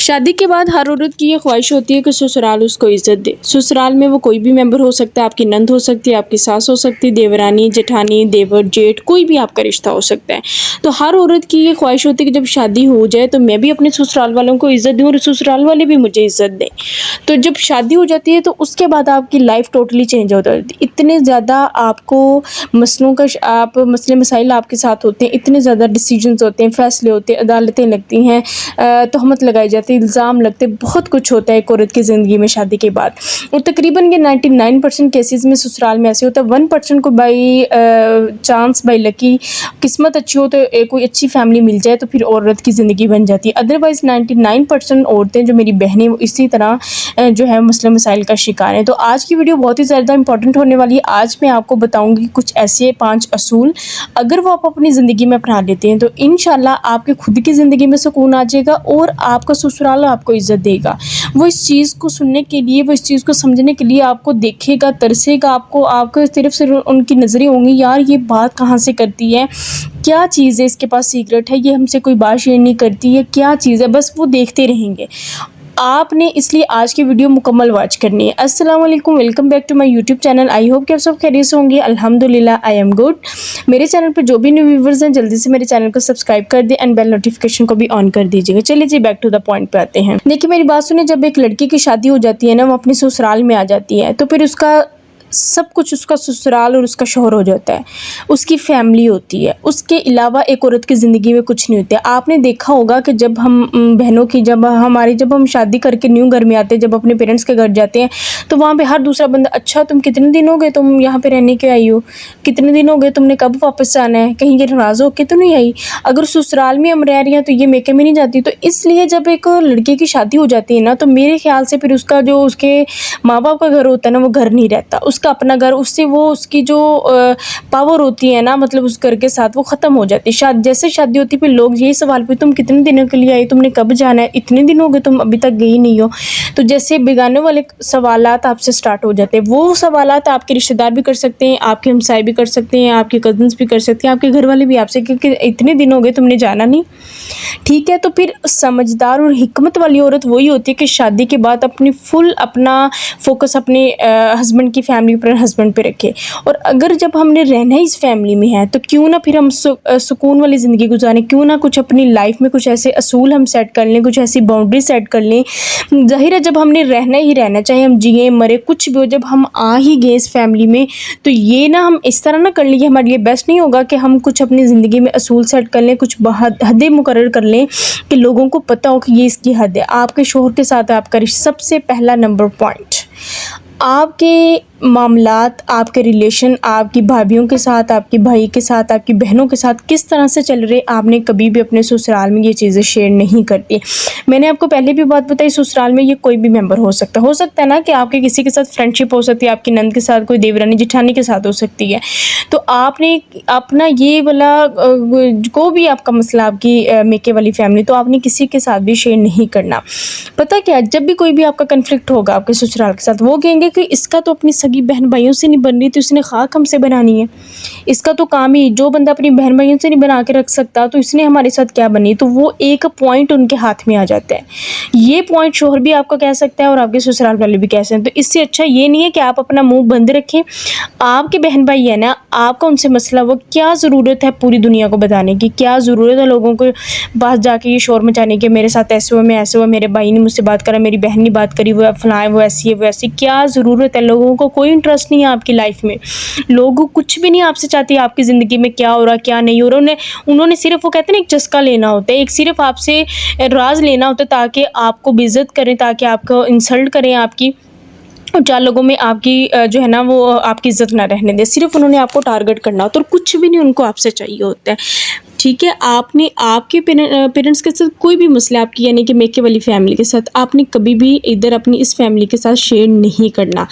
शादी के बाद हर औरत की ये ख्वाहिश होती है कि ससुराल उसको इज्जत दे। ससुराल में वो कोई भी मेंबर हो सकता है, आपकी नंद हो सकती है, आपकी सास हो सकती है, देवरानी, जेठानी, देवर, जेठ, कोई भी आपका रिश्ता हो सकता है। तो हर औरत की ये ख्वाहिश होती है कि जब शादी हो जाए तो मैं भी अपने ससुराल वालों को इज्जत दूँ और ससुराल वाले भी मुझे इज्जत दें। तो जब शादी हो जाती है तो उसके बाद आपकी लाइफ टोटली चेंज हो जाती है। इतने ज़्यादा आपको मसले मसाइल आपके साथ होते हैं, इतने ज़्यादा डिसीजंस होते हैं, फैसले होते हैं, अदालतें लगती हैं, तहमत लगाई जाती है, इल्ज़ाम लगते, बहुत कुछ होता है एक औरत की ज़िंदगी में शादी के बाद। और तकरीबन ये 99% केसेस में ससुराल में ऐसे होता है। 1% को बाई चांस, बाई लकी, किस्मत अच्छी हो तो कोई अच्छी फैमिली मिल जाए तो फिर औरत की ज़िंदगी बन जाती है। अदरवाइज़ 99% औरतें जो मेरी बहनें वो इसी तरह जो है मसले मसाइल का शिकार हैं। तो आज की वीडियो बहुत ही ज़्यादा इंपॉर्टेंट होने वाली है। आज मैं आपको बताऊँगी कुछ ऐसे 5 असूल, अगर वो आप अपनी ज़िंदगी में अपना लेते हैं तो इंशाल्लाह आपके खुद की ज़िंदगी में सुकून आ जाएगा और आपका ससुराल आपको इज़्ज़त देगा। वो इस चीज़ को सुनने के लिए, वो इस चीज़ को समझने के लिए आपको देखेगा, तरसेगा, आपको सिर्फ उनकी नज़रें होंगी, यार ये बात कहाँ से करती है, क्या चीज़ है इसके पास, सीक्रेट है, ये हमसे कोई बात शेयर नहीं करती है, क्या चीज़ है, बस वो देखते रहेंगे। आपने इसलिए आज की वीडियो मुकम्मल वॉच करनी है। अस्सलाम वालेकुम, welcome back to my YouTube channel. I hope कि आप सब खैरियत से होंगे। अल्हम्दुलिल्लाह आई एम गुड। मेरे चैनल पर जो भी न्यू व्यूवर्स हैं जल्दी से मेरे चैनल को सब्सक्राइब कर दें एंड बेल नोटिफिकेशन को भी ऑन कर दीजिएगा। चलिए जी, बैक टू द पॉइंट पे आते हैं। देखिए मेरी बात सुने, जब एक लड़की की शादी हो जाती है ना, वो अपने ससुराल में आ जाती है तो फिर उसका सब कुछ, उसका ससुराल और उसका शौहर हो जाता है, उसकी फैमिली होती है, उसके अलावा एक औरत की ज़िंदगी में कुछ नहीं होता है। आपने देखा होगा कि जब हम बहनों की जब हम शादी करके न्यू घर में आते हैं, जब अपने पेरेंट्स के घर जाते हैं तो वहाँ पे हर दूसरा बंदा, अच्छा तुम कितने दिन हो गए तुम यहाँ पे रहने के आई हो, कितने दिन हो गए, तुमने कब वापस आना है, कहीं ये नाराज़ हो के तो नहीं आई। अगर ससुराल में हम रह रही हैं तो ये मेके में नहीं जाती। तो इसलिए जब एक लड़की की शादी हो जाती है ना, तो मेरे ख्याल से फिर उसका जो उसके माँ बाप का घर होता है ना, वो घर नहीं रहता, उसका अपना घर, उससे वो उसकी जो पावर होती है ना, मतलब उस घर के साथ वो ख़त्म हो जाती है। जैसे शादी होती है फिर लोग यही सवाल पूछते, तुम कितने दिनों के लिए आई, तुमने कब जाना है, इतने दिन हो गए तुम अभी तक गई नहीं हो। तो जैसे बेगाने वाले सवालात आपसे स्टार्ट हो जाते हैं। वो सवालात आपके रिश्तेदार भी कर सकते हैं, आपके हमसाए भी कर सकते हैं, आपके कज़न्स भी कर सकते हैं, आपके घर वाले भी आपसे, क्योंकि इतने दिन हो गए तुमने जाना नहीं। ठीक है, तो फिर समझदार और हिकमत वाली औरत वही होती है कि शादी के बाद अपना फोकस अपने हस्बैंड की फैमिली पर, हस्बैंड पे रखे। और अगर जब हमने रहना ही इस फैमिली में है तो क्यों ना फिर हम सुकून वाली ज़िंदगी गुजारें, क्यों ना कुछ अपनी लाइफ में कुछ ऐसे असूल हम सेट कर लें, कुछ ऐसी बाउंड्री सेट कर लें। ज़ाहिर है जब हमने रहना ही रहना, चाहे हम जिए मरे कुछ भी हो, जब हम आ ही गए इस फैमिली में तो ये ना हम इस तरह ना कर लें, हमारे लिए बेस्ट नहीं होगा कि हम कुछ अपनी ज़िंदगी में असूल सेट कर लें, कुछ हदें मुकर्रर कर लें कि लोगों को पता हो कि ये इसकी हद है। आपके शौहर के साथ आपका रिश्ता, सबसे पहला नंबर पॉइंट, आपके मामलात, आपके रिलेशन, आपकी भाभीयों के साथ, आपके भाई के साथ, आपकी बहनों के साथ किस तरह से चल रहे, आपने कभी भी अपने ससुराल में ये चीज़ें शेयर नहीं करती। मैंने आपको पहले भी बात बताई, ससुराल में ये कोई भी मेंबर हो सकता है ना कि आपके किसी के साथ फ्रेंडशिप हो सकती है, आपकी नंद के साथ, कोई देवरानी जेठानी के साथ हो सकती है। तो आपने अपना ये वाला को भी आपका मसला, आपकी मेके वाली फैमिली, तो आपने किसी के साथ भी शेयर नहीं करना। पता क्या, जब भी कोई भी आपका कन्फ्लिक्ट होगा आपके ससुराल के साथ, वो कहेंगे कि इसका तो अपनी सगी बहन भाइयों से नहीं बन रही तो इसने खाक हमसे बनानी है, इसका तो काम ही, जो बंदा अपनी बहन भाइयों से नहीं बना के रख सकता तो इसने हमारे साथ क्या बनी। तो वो एक पॉइंट उनके हाथ में आ जाता है। ये पॉइंट शोहर भी आपका कह सकता है और आपके ससुराल वाले भी कह सकते हैं। तो इससे अच्छा ये नहीं है कि आप अपना मुंह बंद रखें। आपके बहन भाई है ना, आपका उनसे मसला, वो क्या ज़रूरत है पूरी दुनिया को बताने की, क्या ज़रूरत है लोगों को पास जाके ये शोर मचाने की, मेरे साथ ऐसे हुआ, मैं ऐसे हुआ, मेरे भाई ने मुझसे बात करा, मेरी बहन ने बात करी, वो फलाएं, वो ऐसी है, वो ऐसी, क्या ज़रूरत है। लोगों को कोई इंटरेस्ट नहीं है आपकी लाइफ में, लोग कुछ भी नहीं आपसे चाहते आपकी ज़िंदगी में क्या हो रहा क्या नहीं हो रहा। उन्होंने सिर्फ, वो कहते हैं ना, एक चस्का लेना होता है, एक सिर्फ आपसे राज लेना होता है ताकि आपको बेइज्जत करें, ताकि आपको इंसल्ट करें, आपकी 4 लोगों में आपकी जो है ना वो आपकी इज़्ज़त ना रहने दे। सिर्फ उन्होंने आपको टारगेट करना होता है और कुछ भी नहीं उनको आपसे चाहिए होता है। ठीक है, आपने आपके पेरेंट्स के साथ कोई भी मसला, आपकी यानी कि मेके वाली फैमिली के साथ, आपने कभी भी इधर अपनी इस फैमिली के साथ शेयर नहीं करना।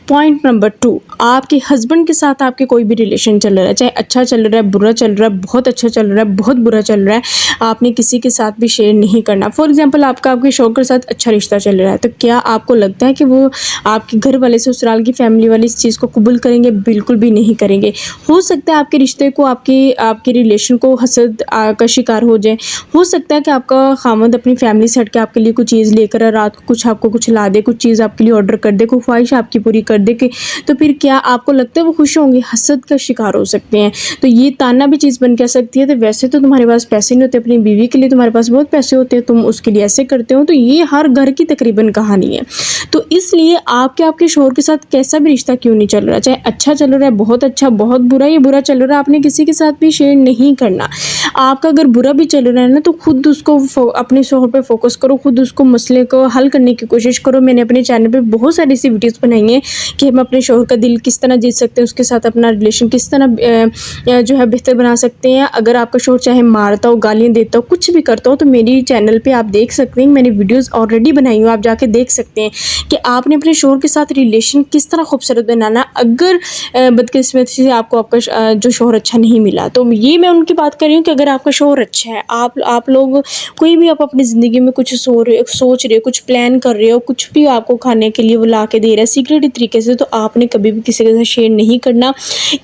पॉइंट नंबर 2, आपके हस्बैंड के साथ आपके कोई भी रिलेशन चल रहा है, चाहे अच्छा चल रहा है, बुरा चल रहा है, बहुत अच्छा चल रहा है, बहुत बुरा चल रहा है, आपने किसी के साथ भी शेयर नहीं करना। फॉर एग्जाम्पल, आपके शौहर के साथ अच्छा रिश्ता चल रहा है, तो क्या आपको लगता है कि वो आपके घर वाले, ससुराल की फैमिली वाले इस चीज़ को कबूल करेंगे? बिल्कुल भी नहीं करेंगे। हो सकता है आपके रिश्ते को, आपके रिलेशन को حسد کا شکار ہو جائیں. ہو سکتا ہے کہ آپ کا خاوند اپنی فیملی سے ہٹ کے آپ کے لیے کوئی چیز لے کر رات کو آپ کو کچھ لا دے, کچھ چیز آپ کے لیے آرڈر کر دے, کوئی خواہش آپ کی پوری کر دے, کہ تو پھر کیا آپ کو لگتا ہے وہ خوش ہوں گے؟ حسد کا شکار ہو سکتے ہیں. تو یہ تانا بھی چیز بن کر سکتی ہے. تو ویسے تو تمہارے پاس پیسے نہیں ہوتے, اپنی بیوی کے لیے تمہارے پاس بہت پیسے ہوتے ہیں, تم اس کے لیے ایسے کرتے ہو. تو یہ ہر گھر کی تقریباً کہانی ہے. تو اس لیے آپ کے شوہر کے ساتھ کیسا بھی رشتہ کیوں نہیں چل رہا, چاہے اچھا چل رہا ہے, بہت اچھا, بہت برا, یا برا چل رہا ہے, آپ نے کسی کے ساتھ بھی شیئر نہیں کرنا. آپ کا اگر برا بھی چل رہا ہے نا, تو خود اس کو اپنے شوہر پہ فوکس کرو, خود اس کو مسئلے کو حل کرنے کی کوشش کرو. میں نے اپنے چینل پہ بہت ساری ایسی ویڈیوز بنائی ہیں کہ ہم اپنے شوہر کا دل کس طرح جیت سکتے ہیں, اس کے ساتھ اپنا ریلیشن کس طرح جو ہے بہتر بنا سکتے ہیں. اگر آپ کا شوہر چاہے مارتا ہو, گالیاں دیتا ہو, کچھ بھی کرتا ہو, تو میری چینل پہ آپ دیکھ سکتے ہیں, میں نے ویڈیوز آلریڈی بنائی ہوں, آپ جا کے دیکھ سکتے ہیں کہ آپ نے اپنے شوہر کے ساتھ ریلیشن کس طرح خوبصورت بنانا. اگر بدقسمتی سے آپ کو آپ کا جو شوہر اچھا نہیں ملا, تو یہ میں ان کی بات کر رہی ہوں کہ اگر آپ کا شوہر اچھا ہے, آپ لوگ کوئی بھی آپ اپنی زندگی میں کچھ سوچ رہے ہو, کچھ پلان کر رہے ہو, کچھ بھی آپ کو کھانے کے لیے وہ لا کے دے رہا ہے سیکریٹ طریقے سے, تو آپ نے کبھی بھی کسی کے ساتھ شیئر نہیں کرنا.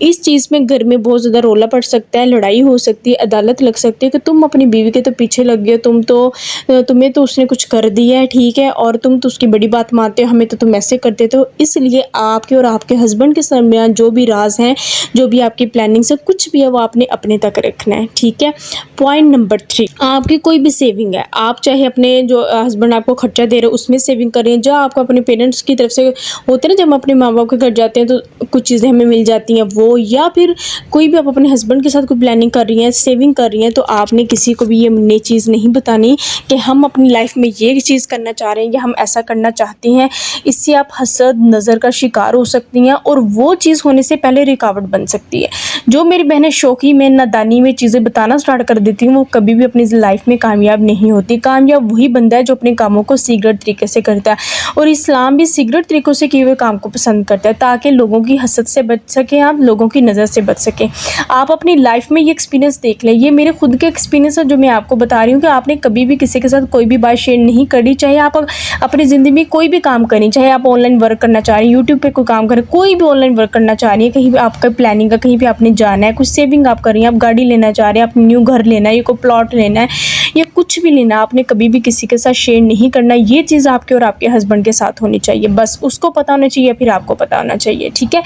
اس چیز میں گھر میں بہت زیادہ رولا پڑ سکتا ہے, لڑائی ہو سکتی ہے, عدالت لگ سکتی ہے کہ تم اپنی بیوی کے تو پیچھے لگ گئے, تمہیں تو اس نے کچھ کر دیا ہے, ٹھیک ہے, اور تم تو اس کی بڑی بات مانتے ہو, ہمیں تو تم ایسے کرتے تو. اس لیے آپ کے اور آپ کے ہسبینڈ کے درمیان جو بھی راز ہیں, جو بھی آپ کی پلاننگس ہے, کچھ بھی ہے, وہ آپ نے اپنے تک رکھنا ہے, ٹھیک ہے. پوائنٹ نمبر 3, آپ کی کوئی بھی سیونگ ہے, آپ چاہے اپنے جو ہسبینڈ آپ کو خرچہ دے رہے ہو اس میں سیونگ کریں, جو آپ کو اپنے پیرنٹس کی طرف سے ہوتے ہیں نا, جب ہم اپنے ماں باپ کے گھر جاتے ہیں تو کچھ چیزیں ہمیں مل جاتی ہیں وہ, یا پھر کوئی بھی آپ اپنے ہسبینڈ کے ساتھ کوئی پلاننگ کر رہی ہیں, سیونگ کر رہی ہیں, تو آپ نے کسی کو بھی یہ نئی چیز نہیں بتانی کہ ہم اپنی لائف میں یہ چیز کرنا چاہ رہے ہیں یا ہم ایسا کرنا چاہتے ہیں. اس سے آپ حسد نظر کا شکار ہو سکتی ہیں, اور وہ چیز ہونے سے پہلے رکاوٹ بن سکتی ہے. جو میری بہنیں شوخی میں, نادانی میں چیزیں بتانا سٹارٹ کر دیتی ہیں, وہ کبھی بھی اپنی لائف میں کامیاب نہیں ہوتی. کامیاب وہی بندہ ہے جو اپنے کاموں کو سیکرٹ طریقے سے کرتا ہے, اور اسلام بھی سیکرٹ طریقوں سے کیے ہوئے کام کو پسند کرتا ہے, تاکہ لوگوں کی حسد سے بچ سکیں, آپ لوگوں کی نظر سے بچ سکیں. آپ اپنی لائف میں یہ ایکسپیرینس دیکھ لیں, یہ میرے خود کے ایکسپیرینس ہے جو میں آپ کو بتا رہی ہوں, کہ آپ نے کبھی بھی کسی کے ساتھ کوئی بھی بات شیئر نہیں کرنی. چاہے آپ اپنی زندگی میں کوئی بھی کام کریں, چاہے آپ آن لائن ورک کرنا چاہ رہی ہیں, یوٹیوب پہ کوئی کام کریں, کوئی بھی آن لائن ورک کرنا چاہ رہی ہے, کہیں بھی آپ کا پلاننگ ہے, کہیں بھی آپ نے جانا ہے, کچھ سیونگ آپ کر رہی ہیں, آپ گاڑی لینا چاہ رہے ہیں, آپ نیو گھر لینا ہے, یا کوئی پلاٹ لینا ہے, یا کچھ بھی لینا, آپ نے کبھی بھی کسی کے ساتھ شیئر نہیں کرنا. یہ چیز آپ کے اور آپ کے ہسبینڈ کے ساتھ ہونی چاہیے, بس اس کو پتا ہونا چاہیے, پھر آپ کو پتا ہونا چاہیے, ٹھیک ہے.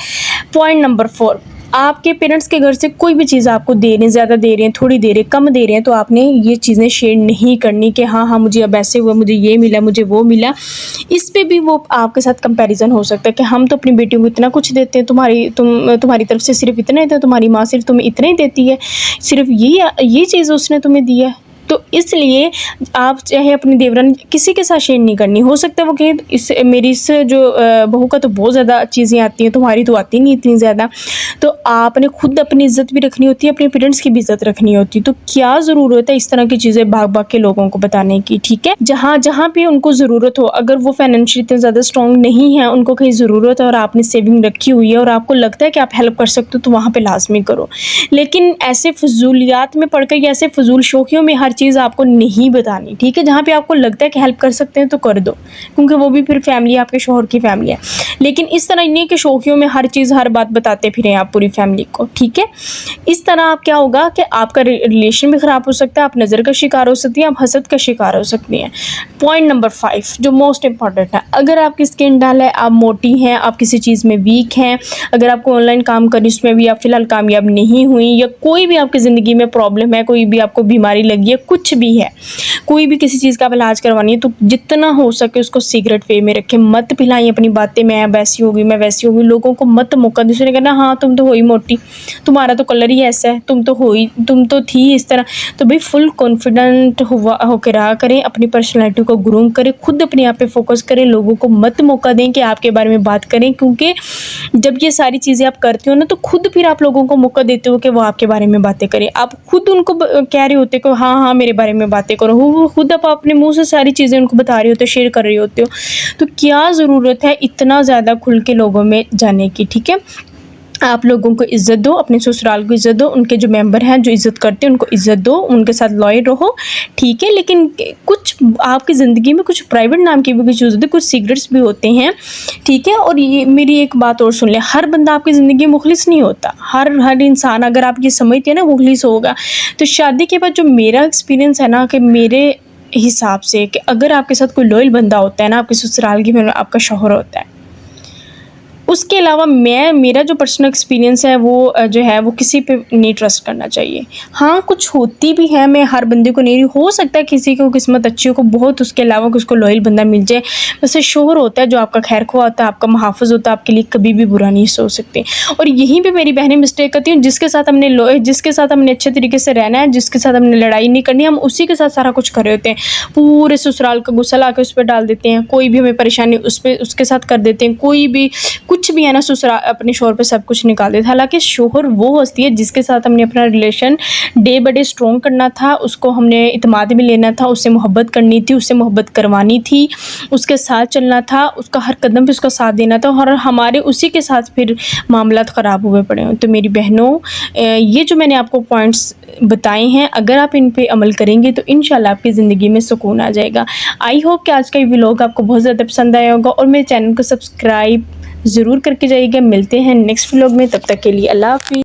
پوائنٹ نمبر 4, آپ کے پیرنٹس کے گھر سے کوئی بھی چیز آپ کو دے رہے ہیں, زیادہ دے رہے ہیں, تھوڑی دے رہے ہیں, کم دے رہے ہیں, تو آپ نے یہ چیزیں شیئر نہیں کرنی کہ ہاں مجھے اب ایسے ہوا, مجھے یہ ملا, مجھے وہ ملا. اس پہ بھی وہ آپ کے ساتھ کمپیریزن ہو سکتا ہے کہ ہم تو اپنی بیٹیوں کو اتنا کچھ دیتے ہیں, تمہاری طرف سے صرف اتنا ہی تھا, تمہاری ماں صرف تمہیں اتنا ہی دیتی ہے, صرف یہ چیز اس نے تمہیں دی ہے. تو اس لیے آپ چاہے اپنی دیورانی کسی کے ساتھ شیئر نہیں کرنی. ہو سکتا ہے وہ کہ میری اس جو بہو کا تو بہت زیادہ چیزیں آتی ہیں, تمہاری تو آتی نہیں اتنی زیادہ. تو آپ نے خود اپنی عزت بھی رکھنی ہوتی ہے, اپنے پیرنٹس کی بھی عزت رکھنی ہوتی ہے. تو کیا ضرورت ہے اس طرح کی چیزیں بھاگ کے لوگوں کو بتانے کی, ٹھیک ہے. جہاں پہ ان کو ضرورت ہو, اگر وہ فائنینشلی اتنے زیادہ اسٹرانگ نہیں ہیں, ان کو کہیں ضرورت ہے اور آپ نے سیونگ رکھی ہوئی ہے, اور آپ کو لگتا ہے کہ آپ ہیلپ کر سکتے ہو, تو وہاں پہ لازمی کرو. لیکن ایسے فضولیات میں پڑھ کر یا ایسے فضول شوخیوں میں ہر چیز آپ کو نہیں بتانی, ٹھیک ہے. جہاں پہ آپ کو لگتا ہے کہ ہیلپ کر سکتے ہیں تو کر دو, کیونکہ وہ بھی پھر فیملی ہے, آپ کے شوہر کی فیملی ہے. لیکن اس طرح نہیں کہ شوخیوں میں ہر چیز ہر بات بتاتے پھریں آپ پوری فیملی کو, ٹھیک ہے. اس طرح آپ کیا ہوگا کہ آپ کا ریلیشن بھی خراب ہو سکتا ہے, آپ نظر کا شکار ہو سکتی ہیں, آپ حسد کا شکار ہو سکتی ہیں. پوائنٹ نمبر 5 جو موسٹ امپورٹنٹ ہے, اگر آپ کی اسکن ڈل ہے, آپ موٹی ہیں, آپ کسی چیز میں ویک ہیں, اگر آپ کو آن لائن کام کریں اس میں بھی آپ فی الحال کامیاب نہیں ہوئی, یا کوئی بھی آپ کی زندگی میں پرابلم ہے, کوئی بھی آپ کو بیماری لگی ہے, کچھ بھی ہے, کوئی بھی کسی چیز کا علاج کروانی ہے, تو جتنا ہو سکے اس کو سیکرٹ وے میں رکھیں. مت پھیلائیں اپنی باتیں, میں ویسی ہوگی, میں ویسی ہوگی. لوگوں کو مت موقع دیں, دوسرے نے کہنا ہاں تم تو ہوئی موٹی, تمہارا تو کلر ہی ایسا ہے, تم تو تھی اس طرح. تو بھائی فل کانفیڈنٹ ہو کے رہا کریں, اپنی پرسنالٹی کو گروم کریں, خود اپنے آپ پہ فوکس کریں. لوگوں کو مت موقع دیں کہ آپ کے بارے میں بات کریں, کیونکہ جب یہ ساری چیزیں آپ کرتے ہو نا, تو خود پھر آپ لوگوں کو موقع دیتے ہو کہ وہ آپ کے بارے میں باتیں کریں. آپ خود ان کو کہہ رہے ہوتے کہ ہاں میرے بارے میں باتیں کرو, وہ خود آپ اپنے منہ سے ساری چیزیں ان کو بتا رہے ہوتے ہو, شیئر کر رہے ہوتے ہو. تو کیا ضرورت ہے اتنا زیادہ کھل کے لوگوں میں جانے کی, ٹھیک ہے. आप लोगों को इज़्ज़त दो, अपने ससुराल को इज़्ज़त दो, उनके जो मेंबर हैं जो इज़्ज़त करते हैं उनको इज़्ज़त दो, उनके साथ लॉयल रहो, ठीक है। लेकिन कुछ आपकी ज़िंदगी में कुछ प्राइवेट नाम की भी कुछ चीज़ होती है, कुछ सीक्रेट्स भी होते हैं, ठीक है। और ये मेरी एक बात और सुन लें, हर बंदा आपकी ज़िंदगी में मुखलिस नहीं होता। हर इंसान, अगर आप ये समझते हैं ना मुखलिस होगा, तो शादी के बाद जो मेरा एक्सपीरियंस है ना, कि मेरे हिसाब से कि अगर आपके साथ कोई लॉयल बंदा होता है ना, आपके ससुराल की में आपका शौहर होता है, उसके अलावा मेरा जो पर्सनल एक्सपीरियंस है वो जो है वो किसी पे नहीं ट्रस्ट करना चाहिए। हाँ, कुछ होती भी है, मैं हर बंदे को नहीं, हो सकता है किसी को किस्मत अच्छी हो को बहुत, उसके अलावा कि उसको लॉयल बंदा मिल जाए। वैसे शौहर होता है जो आपका खैर ख्वाह होता है, आपका मुहाफ़िज़ होता है, आपके लिए कभी भी बुरा नहीं सोच सकते। और यहीं पे मेरी बहनें मिस्टेक करती हैं, जिसके साथ हमने अच्छे तरीके से रहना है, जिसके साथ हमने लड़ाई नहीं करनी, हम उसी के साथ सारा कुछ कर रहे होते हैं। पूरे ससुराल का गुस्सा ला के उस पर डाल देते हैं, कोई भी हमें परेशानी उसके साथ कर देते हैं, कोई भी कुछ भी है ना, ससुराल अपने शौहर पे सब कुछ निकाल देता है। हालांकि शौहर वो हस्ती है जिसके साथ हमने अपना relation day by day strong करना था, उसको हमने इत्मीनान में लेना था, उससे मोहब्बत करनी थी, उससे मोहब्बत करवानी थी, उसके साथ चलना था, उसका हर कदम पे उसका साथ देना था, और हमारे उसी के साथ फिर मामलात ख़राब हुए पड़े हैं। तो मेरी बहनों, ये जो मैंने आपको पॉइंट्स बताए हैं, अगर आप इन पे अमल करेंगे तो इंशाल्लाह आपकी ज़िंदगी में सुकून आ जाएगा। आई होप कि आज का ये व्लॉग आपको बहुत ज़्यादा पसंद आया होगा, और मेरे चैनल को सब्सक्राइब ज़रूर करके जाइएगा। मिलते हैं नेक्स्ट व्लॉग में, तब तक के लिए अल्लाह हाफ़िज़।